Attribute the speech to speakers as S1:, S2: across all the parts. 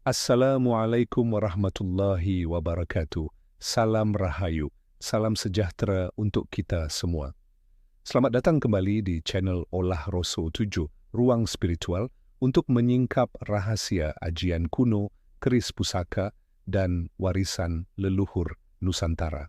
S1: Assalamualaikum warahmatullahi wabarakatuh. Salam Rahayu, salam sejahtera untuk kita semua. Selamat datang kembali di channel Olah Roso 7, Ruang Spiritual, untuk menyingkap rahasia ajian kuno, keris pusaka, dan warisan leluhur Nusantara.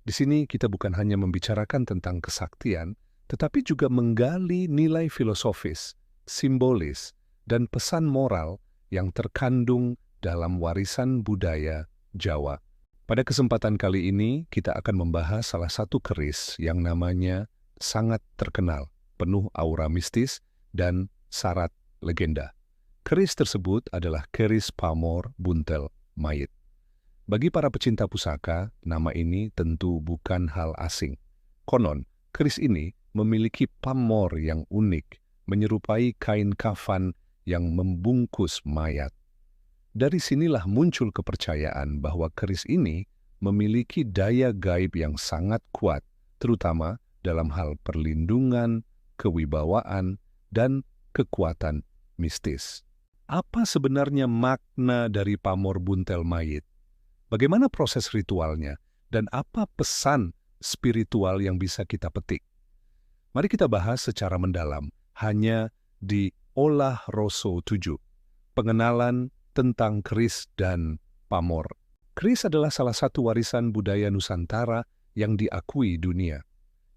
S1: Di sini kita bukan hanya membicarakan tentang kesaktian, tetapi juga menggali nilai filosofis, simbolis, dan pesan moral yang terkandung dalam warisan budaya Jawa. Pada kesempatan kali ini, kita akan membahas salah satu keris yang namanya sangat terkenal, penuh aura mistis dan syarat legenda. Keris tersebut adalah keris pamor buntel mayit. Bagi para pecinta pusaka, nama ini tentu bukan hal asing. Konon, keris ini memiliki pamor yang unik, menyerupai kain kafan yang membungkus mayat. Dari sinilah muncul kepercayaan bahwa keris ini memiliki daya gaib yang sangat kuat, terutama dalam hal perlindungan, kewibawaan, dan kekuatan mistis. Apa sebenarnya makna dari pamor buntel mayit? Bagaimana proses ritualnya? Dan apa pesan spiritual yang bisa kita petik? Mari kita bahas secara mendalam, hanya di Olah Roso 7, pengenalan tentang keris dan pamor. Keris adalah salah satu warisan budaya Nusantara yang diakui dunia.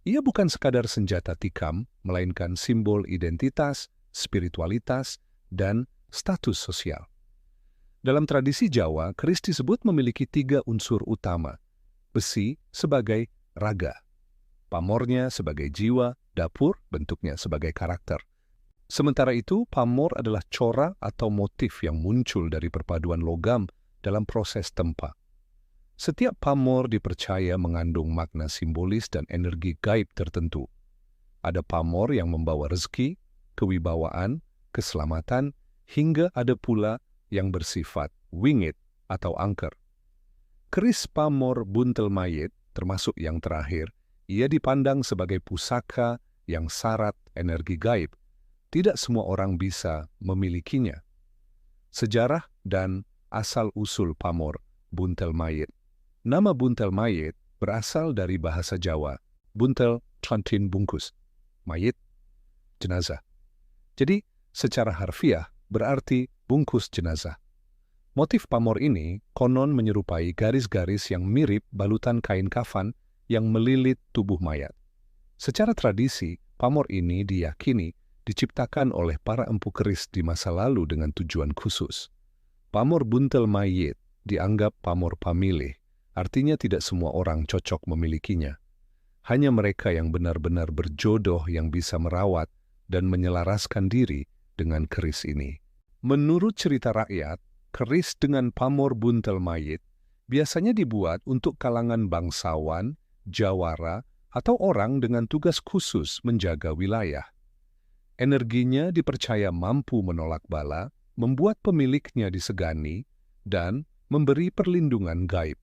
S1: Ia bukan sekadar senjata tikam, melainkan simbol identitas, spiritualitas, dan status sosial. Dalam tradisi Jawa, keris disebut memiliki 3 unsur utama. Besi sebagai raga, pamornya sebagai jiwa, dapur bentuknya sebagai karakter. Sementara itu, pamor adalah corak atau motif yang muncul dari perpaduan logam dalam proses tempa. Setiap pamor dipercaya mengandung makna simbolis dan energi gaib tertentu. Ada pamor yang membawa rezeki, kewibawaan, keselamatan, hingga ada pula yang bersifat wingit atau angker. Keris pamor buntel mayit, termasuk yang terakhir, ia dipandang sebagai pusaka yang syarat energi gaib. Tidak semua orang bisa memilikinya. Sejarah dan asal-usul pamor buntel mayit. Nama buntel mayit berasal dari bahasa Jawa. Buntel cantin bungkus, mayit jenazah. Jadi, secara harfiah berarti bungkus jenazah. Motif pamor ini konon menyerupai garis-garis yang mirip balutan kain kafan yang melilit tubuh mayat. Secara tradisi, pamor ini diyakini diciptakan oleh para empu keris di masa lalu dengan tujuan khusus. Pamor buntel mayit dianggap pamor pamilih, artinya tidak semua orang cocok memilikinya. Hanya mereka yang benar-benar berjodoh yang bisa merawat dan menyelaraskan diri dengan keris ini. Menurut cerita rakyat, keris dengan pamor buntel mayit biasanya dibuat untuk kalangan bangsawan, jawara, atau orang dengan tugas khusus menjaga wilayah. Energinya dipercaya mampu menolak bala, membuat pemiliknya disegani, dan memberi perlindungan gaib.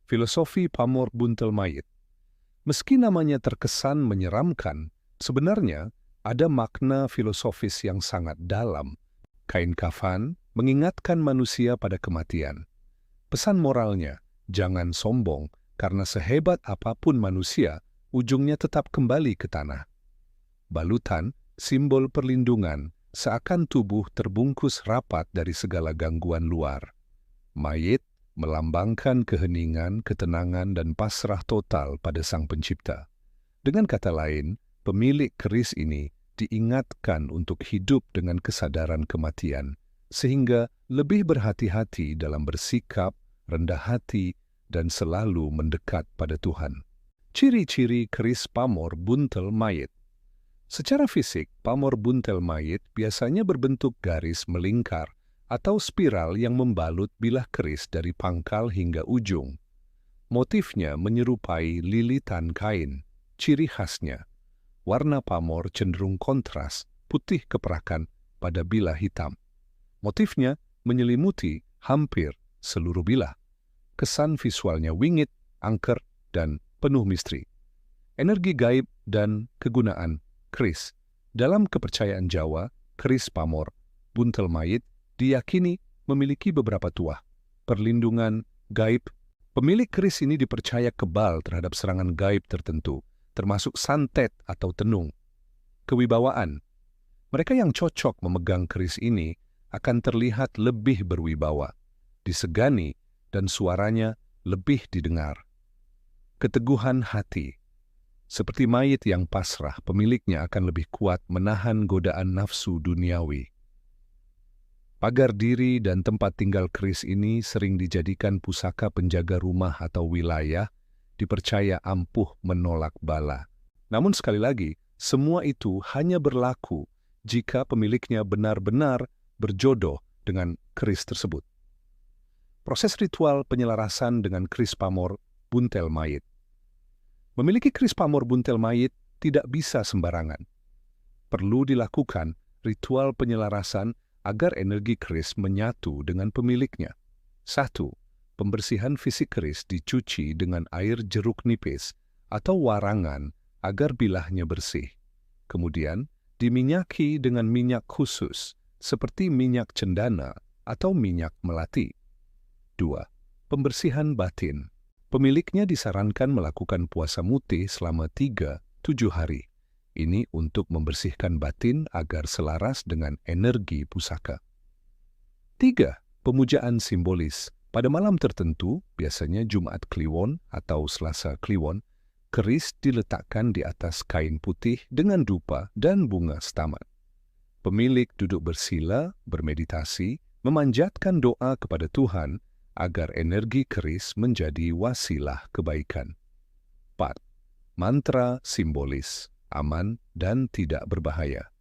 S1: Filosofi pamor buntel mayit. Meski namanya terkesan menyeramkan, sebenarnya ada makna filosofis yang sangat dalam. Kain kafan mengingatkan manusia pada kematian. Pesan moralnya, jangan sombong, karena sehebat apapun manusia, ujungnya tetap kembali ke tanah. Balutan, simbol perlindungan, seakan tubuh terbungkus rapat dari segala gangguan luar. Mayit melambangkan keheningan, ketenangan, dan pasrah total pada Sang Pencipta. Dengan kata lain, pemilik keris ini diingatkan untuk hidup dengan kesadaran kematian, sehingga lebih berhati-hati dalam bersikap, rendah hati, dan selalu mendekat pada Tuhan. Ciri-ciri keris pamor buntel mayit. Secara fisik, pamor buntel mayit biasanya berbentuk garis melingkar atau spiral yang membalut bilah keris dari pangkal hingga ujung. Motifnya menyerupai lilitan kain. Ciri khasnya, warna pamor cenderung kontras, putih keperakan pada bilah hitam. Motifnya menyelimuti hampir seluruh bilah. Kesan visualnya wingit, angker, dan penuh misteri. Energi gaib dan kegunaan keris. Dalam kepercayaan Jawa, keris pamor buntel mayit diyakini memiliki beberapa tuah. Perlindungan gaib. Pemilik keris ini dipercaya kebal terhadap serangan gaib tertentu, termasuk santet atau tenung. Kewibawaan. Mereka yang cocok memegang keris ini akan terlihat lebih berwibawa, disegani, dan suaranya lebih didengar. Keteguhan hati. Seperti mayit yang pasrah, pemiliknya akan lebih kuat menahan godaan nafsu duniawi. Pagar diri dan tempat tinggal keris ini sering dijadikan pusaka penjaga rumah atau wilayah, dipercaya ampuh menolak bala. Namun sekali lagi, semua itu hanya berlaku jika pemiliknya benar-benar berjodoh dengan keris tersebut. Proses ritual penyelarasan dengan keris pamor buntel mayit. Memiliki keris pamor buntel mayit tidak bisa sembarangan. Perlu dilakukan ritual penyelarasan agar energi keris menyatu dengan pemiliknya. 1. Pembersihan fisik keris dicuci dengan air jeruk nipis atau warangan agar bilahnya bersih. Kemudian, diminyaki dengan minyak khusus seperti minyak cendana atau minyak melati. 2. Pembersihan batin. Pemiliknya disarankan melakukan puasa mutih selama 3-7 hari. Ini untuk membersihkan batin agar selaras dengan energi pusaka. 3. Pemujaan simbolis. Pada malam tertentu, biasanya Jumat Kliwon atau Selasa Kliwon, keris diletakkan di atas kain putih dengan dupa dan bunga setaman. Pemilik duduk bersila, bermeditasi, memanjatkan doa kepada Tuhan agar energi keris menjadi wasilah kebaikan. 4. Mantra simbolis. Aman dan tidak berbahaya.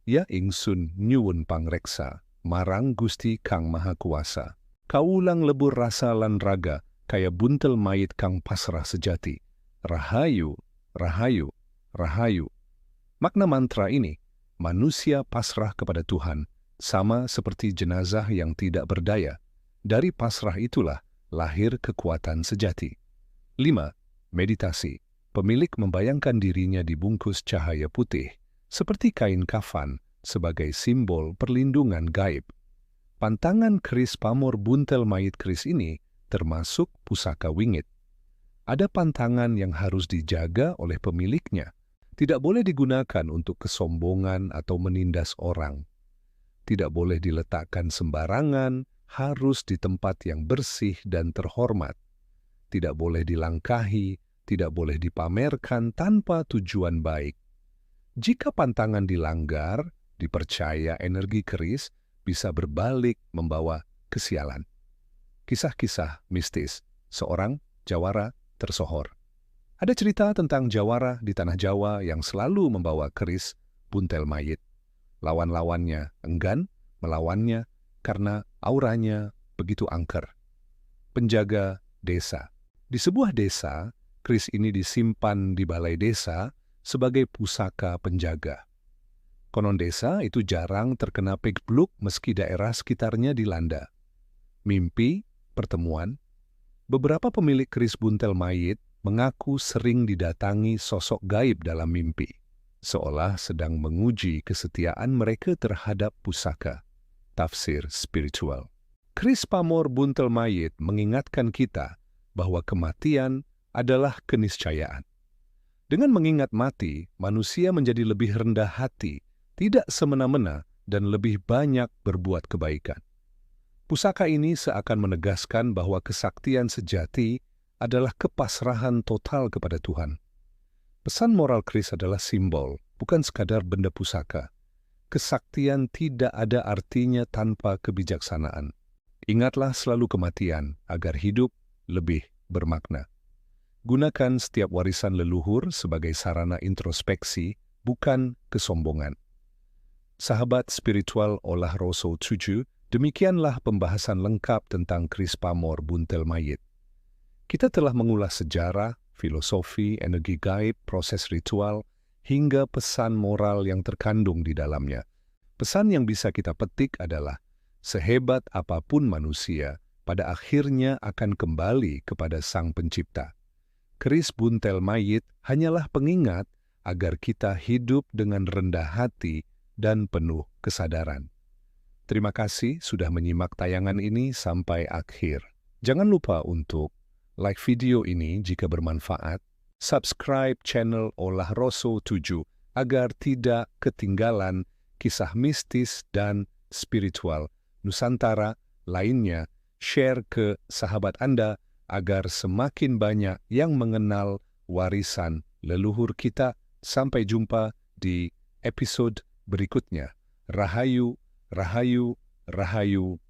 S1: Ya ingsun nyuwun pangreksa, marang Gusti Kang Maha Kuasa. Kaulang lebur rasa lan raga, kaya buntel mayit kang pasrah sejati. Rahayu, rahayu, rahayu. Makna mantra ini, manusia pasrah kepada Tuhan, sama seperti jenazah yang tidak berdaya. Dari pasrah itulah lahir kekuatan sejati. 5. Meditasi. Pemilik membayangkan dirinya dibungkus cahaya putih, seperti kain kafan, sebagai simbol perlindungan gaib. Pantangan keris pamor buntel mayit keris ini termasuk pusaka wingit. Ada pantangan yang harus dijaga oleh pemiliknya. Tidak boleh digunakan untuk kesombongan atau menindas orang. Tidak boleh diletakkan sembarangan, harus di tempat yang bersih dan terhormat. Tidak boleh dilangkahi, tidak boleh dipamerkan tanpa tujuan baik. Jika pantangan dilanggar, dipercaya energi keris bisa berbalik membawa kesialan. Kisah-kisah mistis, seorang jawara tersohor. Ada cerita tentang jawara di tanah Jawa yang selalu membawa keris buntel mayit. Lawan-lawannya enggan melawannya karena auranya begitu angker. Penjaga desa. Di sebuah desa, keris ini disimpan di balai desa sebagai pusaka penjaga. Konon desa itu jarang terkena pegluk meski daerah sekitarnya dilanda. Mimpi, pertemuan. Beberapa pemilik keris buntel mayit mengaku sering didatangi sosok gaib dalam mimpi, seolah sedang menguji kesetiaan mereka terhadap pusaka. Tafsir spiritual. Keris pamor buntel mayit mengingatkan kita bahwa kematian adalah keniscayaan. Dengan mengingat mati, manusia menjadi lebih rendah hati, tidak semena-mena, dan lebih banyak berbuat kebaikan. Pusaka ini seakan menegaskan bahwa kesaktian sejati adalah kepasrahan total kepada Tuhan. Pesan moral keris adalah simbol, bukan sekadar benda pusaka. Kesaktian tidak ada artinya tanpa kebijaksanaan. Ingatlah selalu kematian agar hidup lebih bermakna. Gunakan setiap warisan leluhur sebagai sarana introspeksi, bukan kesombongan. Sahabat spiritual Olah Roso 7, demikianlah pembahasan lengkap tentang keris pamor buntel mayit. Kita telah mengulas sejarah, filosofi, energi gaib, proses ritual, hingga pesan moral yang terkandung di dalamnya. Pesan yang bisa kita petik adalah, sehebat apapun manusia, pada akhirnya akan kembali kepada Sang Pencipta. Keris buntel mayit hanyalah pengingat agar kita hidup dengan rendah hati dan penuh kesadaran. Terima kasih sudah menyimak tayangan ini sampai akhir. Jangan lupa untuk like video ini jika bermanfaat, subscribe channel Olah Roso 7 agar tidak ketinggalan kisah mistis dan spiritual Nusantara lainnya, share ke sahabat Anda agar semakin banyak yang mengenal warisan leluhur kita. Sampai jumpa di episode berikutnya. Rahayu, Rahayu, Rahayu.